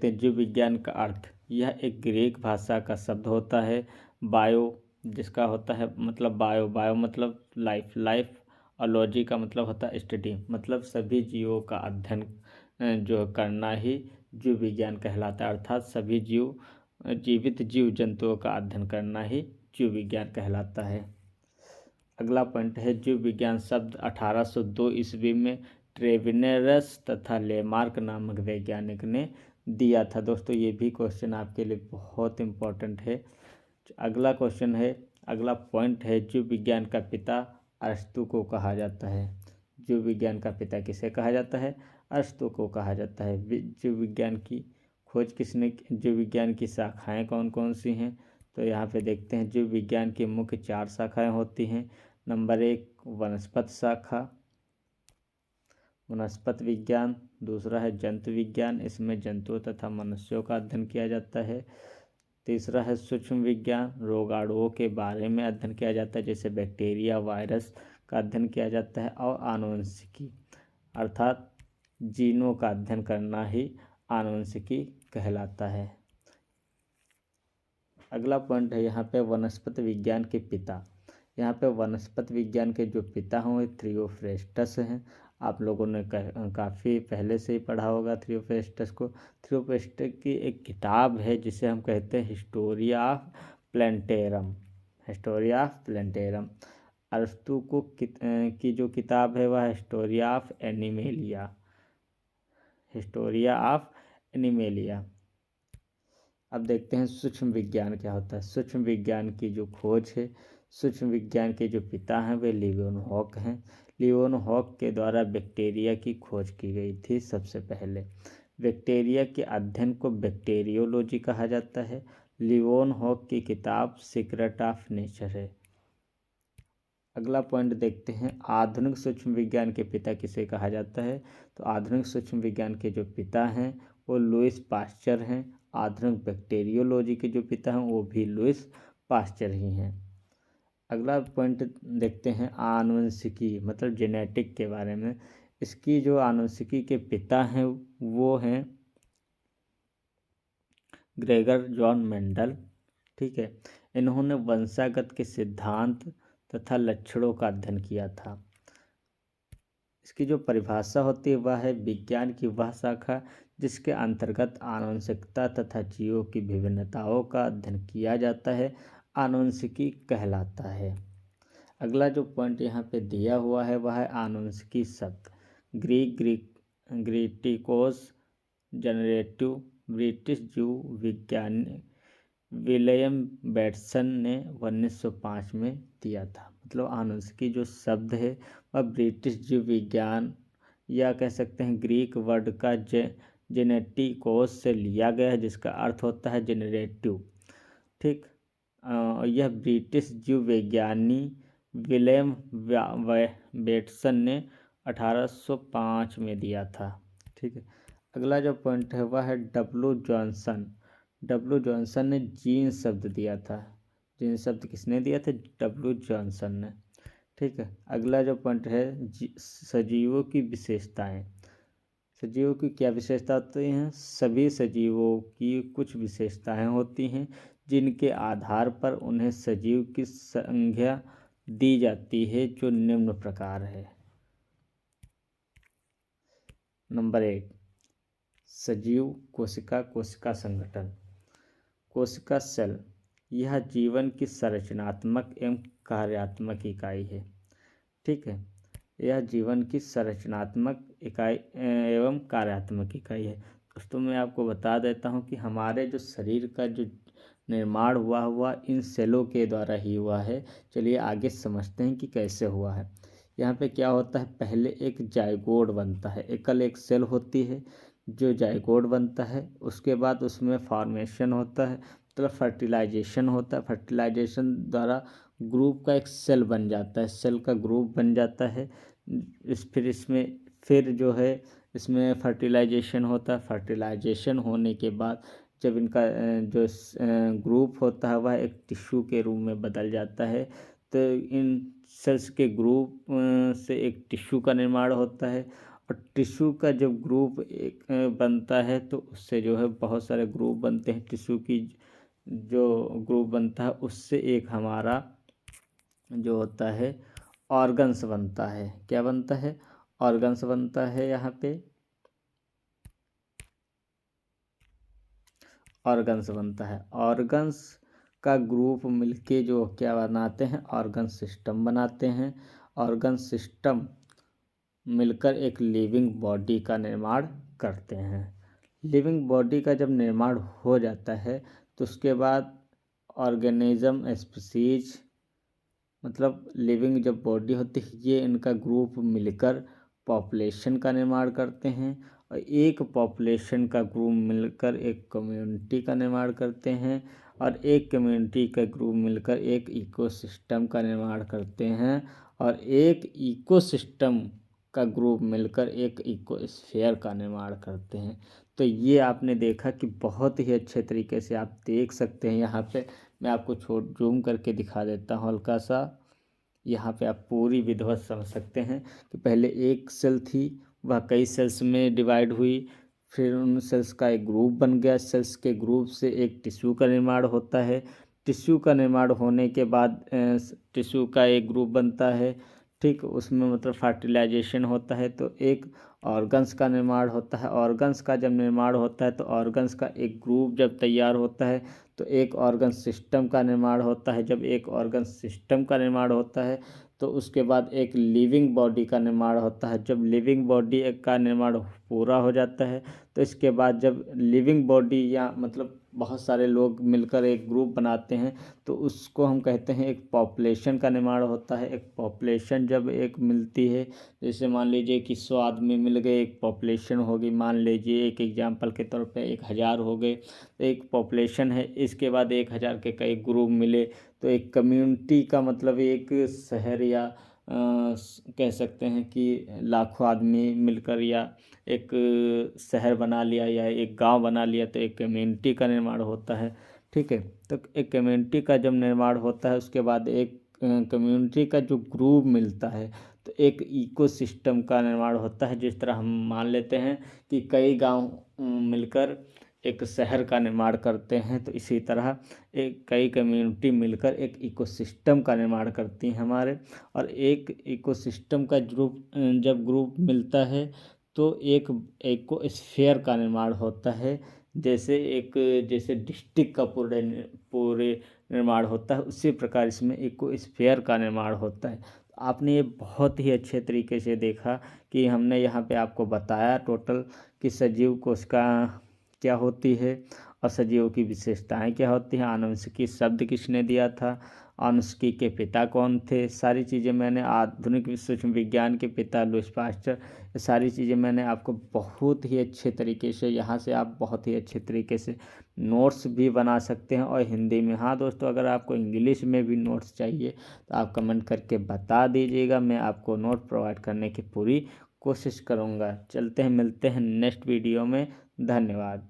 देखते हैं जीव विज्ञान का अर्थ। यह एक ग्रीक भाषा का शब्द होता है बायो, जिसका होता है मतलब बायो, बायो मतलब लाइफ, लाइफ और लॉजी का मतलब होता है स्टडी, मतलब सभी जीवों का अध्ययन जो करना ही जीव विज्ञान कहलाता है। अर्थात सभी जीवित जीव जंतुओं का अध्ययन करना ही जीव विज्ञान कहलाता है। अगला पॉइंट है जीव विज्ञान शब्द 1802 ईस्वी में ट्रेविनेरस तथा लेमार्क नामक वैज्ञानिक ने दिया था। दोस्तों ये भी क्वेश्चन आपके लिए बहुत इम्पोर्टेंट है। अगला क्वेश्चन है, अगला पॉइंट है जीव विज्ञान का पिता अरस्तु को कहा जाता है। जीव विज्ञान का पिता किसे कहा जाता है? अरस्तु को कहा जाता है। जीव विज्ञान की खोज किसने की? जीव विज्ञान की शाखाएं कौन कौन सी हैं? तो यहाँ पे देखते हैं जीव विज्ञान की मुख्य 4 शाखाएं होती हैं। नंबर 1 वनस्पति शाखा, वनस्पत विज्ञान। दूसरा है जंतु विज्ञान, इसमें जंतुओं तथा मनुष्यों का अध्ययन किया जाता है। तीसरा है सूक्ष्म विज्ञान, रोगाणुओं के बारे में अध्ययन किया जाता है, जैसे बैक्टीरिया, वायरस का अध्ययन किया जाता है। और आनुवंशिकी अर्थात जीनों का अध्ययन करना ही आनुवंशिकी कहलाता है। अगला पॉइंट है यहाँ पे वनस्पति विज्ञान के पिता। यहाँ पे वनस्पति विज्ञान के जो पिता हैं वो थियोफ्रेस्टस हैं। आप लोगों ने काफ़ी पहले से ही पढ़ा होगा थियोफ्रेस्टस को। थियोफ्रेस्टस की एक किताब है जिसे हम कहते हैं हिस्टोरिया ऑफ प्लेंटेरम, हिस्टोरिया ऑफ प्लेंटेरम। अरस्तु को की जो किताब है वह Historia of animalia, Historia of animalia. अब देखते हैं सूक्ष्म विज्ञान क्या होता है। सूक्ष्म विज्ञान की जो खोज है, सूक्ष्म विज्ञान के जो पिता हैं वे लियोनहॉक हैं। लियोनहॉक के द्वारा बैक्टीरिया की खोज की गई थी सबसे पहले। बैक्टीरिया के अध्ययन को बैक्टीरियोलॉजी कहा जाता है। लियोनहॉक की किताब सीक्रेट ऑफ नेचर है। अगला पॉइंट देखते हैं आधुनिक सूक्ष्म विज्ञान के पिता किसे कहा जाता है। तो आधुनिक सूक्ष्म विज्ञान के जो पिता हैं वो लुईस पास्चर हैं। आधुनिक बैक्टीरियोलॉजी के जो पिता हैं वो भी लुईस पास्चर ही हैं। अगला पॉइंट देखते हैं आनुवंशिकी मतलब जेनेटिक के बारे में। इसकी जो आनुवंशिकी के पिता हैं वो हैं ग्रेगर जॉन मेंडल। ठीक है, इन्होंने वंशागत के सिद्धांत तथा लक्षणों का अध्ययन किया था। इसकी जो परिभाषा होती है वह है विज्ञान की वह शाखा जिसके अंतर्गत आनुवंशिकता तथा जीवों की विभिन्नताओं का अध्ययन किया जाता है, आनुवंशिकी कहलाता है। अगला जो पॉइंट यहाँ पे दिया हुआ है वह है आनुवंशिकी शब्द। ग्रीटिकोस जनरेटिव ब्रिटिश जीव विज्ञानी विलियम बेटसन ने 1905 में दिया था। मतलब आनुवंशिकी जो शब्द है वह ब्रिटिश जीव विज्ञान या कह सकते हैं ग्रीक वर्ड का जेनेटिकोस से लिया गया है, जिसका अर्थ होता है जेनरेटिव। ठीक, यह ब्रिटिश जीव विज्ञानी विलियम बेटसन ने 1805 में दिया था। ठीक है, अगला जो पॉइंट है वह है डब्ल्यू जॉनसन। डब्ल्यू जॉनसन ने जीन शब्द दिया था। जीन शब्द किसने दिया था? डब्ल्यू जॉनसन ने। ठीक है, अगला जो पॉइंट है सजीवों की विशेषताएं। सजीवों की क्या विशेषता होती हैं? सभी सजीवों की कुछ विशेषताएं होती हैं जिनके आधार पर उन्हें सजीव की संज्ञा दी जाती है, जो निम्न प्रकार है। नंबर 1 सजीव कोशिका, कोशिका संगठन। कोशिका सेल यह जीवन की संरचनात्मक एवं कार्यात्मक इकाई है। ठीक है, यह जीवन की संरचनात्मक इकाई एवं कार्यात्मक इकाई है। दोस्तों मैं आपको बता देता हूँ कि हमारे जो शरीर का जो निर्माण हुआ इन सेलों के द्वारा ही हुआ है। चलिए आगे समझते हैं कि कैसे हुआ है। यहाँ पे क्या होता है, पहले एक जाइगोट बनता है, एकल एक सेल होती है जो जाइगोट बनता है। उसके बाद उसमें फॉर्मेशन होता है, मतलब फर्टिलाइजेशन होता है। फर्टिलाइजेशन द्वारा ग्रुप का एक सेल बन जाता है, सेल का ग्रुप बन जाता है। फिर जो है इसमें फर्टिलाइजेशन होता है। फर्टिलाइजेशन होने के बाद जब इनका जो ग्रुप होता है वह एक टिश्यू के रूप में बदल जाता है, तो इन सेल्स के ग्रुप से एक टिश्यू का निर्माण होता है और टिश्यू का जब ग्रुप एक बनता है तो उससे जो है बहुत सारे ग्रुप बनते हैं। टिश्यू की जो ग्रुप बनता है उससे एक हमारा जो होता है ऑर्गन्स बनता है। क्या बनता है? ऑर्गन्स बनता है। यहाँ पे ऑर्गन्स बनता है। ऑर्गन्स का ग्रुप मिलके जो क्या बनाते हैं? ऑर्गन सिस्टम बनाते हैं। ऑर्गन सिस्टम मिलकर एक लिविंग बॉडी का निर्माण करते हैं। लिविंग बॉडी का जब निर्माण हो जाता है तो उसके बाद ऑर्गेनिज्म स्पीसीज मतलब लिविंग जब बॉडी होती है ये इनका ग्रुप मिलकर पॉपुलेशन का निर्माण करते हैं। और एक पॉपुलेशन का ग्रुप मिलकर एक कम्युनिटी का निर्माण करते हैं। और एक कम्युनिटी का ग्रुप मिलकर एक इकोसिस्टम का निर्माण करते हैं। और एक इकोसिस्टम का ग्रुप मिलकर एक इकोस्फीयर का निर्माण करते हैं। तो ये आपने देखा कि बहुत ही अच्छे तरीके से आप देख सकते हैं। यहाँ पे मैं आपको जूम करके दिखा देता हूँ हल्का सा। यहाँ पे आप पूरी विधिवत समझ सकते हैं कि पहले एक सेल थी, वह कई सेल्स में डिवाइड हुई, फिर उन सेल्स का एक ग्रुप बन गया। सेल्स के ग्रुप से एक टिश्यू का निर्माण होता है। टिश्यू का निर्माण होने के बाद टिश्यू का एक ग्रुप बनता है। ठीक, उसमें मतलब फर्टिलाइजेशन होता है तो एक ऑर्गन्स का निर्माण होता है। ऑर्गन्स का जब निर्माण होता है तो ऑर्गन्स का एक ग्रुप जब तैयार होता है तो एक ऑर्गन सिस्टम का निर्माण होता है। जब एक ऑर्गन सिस्टम का निर्माण होता है तो उसके बाद एक लिविंग बॉडी का निर्माण होता है। जब लिविंग बॉडी का निर्माण पूरा हो जाता है तो इसके बाद जब लिविंग बॉडी या मतलब बहुत सारे लोग मिलकर एक ग्रुप बनाते हैं तो उसको हम कहते हैं एक पॉपुलेशन का निर्माण होता है। एक पॉपुलेशन जब एक मिलती है, जैसे मान लीजिए कि 100 आदमी मिल गए, एक पॉपुलेशन होगी। मान लीजिए एक एग्जांपल के तौर पे 1000 हो गए तो एक पॉपुलेशन है। इसके बाद 1000 के कई ग्रुप मिले तो एक कम्युनिटी का मतलब एक शहर या कह सकते हैं कि लाखों आदमी मिलकर या एक शहर बना लिया या एक गांव बना लिया तो एक कम्युनिटी का निर्माण होता है। ठीक है, तो एक कम्युनिटी का जब निर्माण होता है उसके बाद एक कम्युनिटी का जो ग्रुप मिलता है तो एक इकोसिस्टम का निर्माण होता है। जिस तरह हम मान लेते हैं कि कई गांव मिलकर एक शहर का निर्माण करते हैं तो इसी तरह एक कई कम्युनिटी मिलकर एक इकोसिस्टम का निर्माण करती हैं हमारे। और एक इकोसिस्टम का जब ग्रुप मिलता है तो एक इकोस्फीयर का निर्माण होता है। जैसे डिस्ट्रिक्ट का पूरे निर्माण होता है उसी प्रकार इसमें इकोस्फीयर का निर्माण होता है। आपने ये बहुत ही अच्छे तरीके से देखा कि हमने यहाँ पे आपको बताया टोटल कि सजीव कोशिका क्या होती है और सजीवों की विशेषताएं क्या होती हैं। आनुवंशिकी शब्द किसने दिया था, आनुवंशिकी के पिता कौन थे, सारी चीज़ें मैंने आधुनिक सूक्ष्म विज्ञान के पिता लुईस पास्चर, ये सारी चीज़ें मैंने आपको बहुत ही अच्छे तरीके से यहाँ से आप बहुत ही अच्छे तरीके से नोट्स भी बना सकते हैं और हिंदी में। हाँ दोस्तों, अगर आपको इंग्लिश में भी नोट्स चाहिए तो आप कमेंट करके बता दीजिएगा, मैं आपको नोट प्रोवाइड करने की पूरी कोशिश करूँगा। चलते हैं, मिलते हैं नेक्स्ट वीडियो में। धन्यवाद।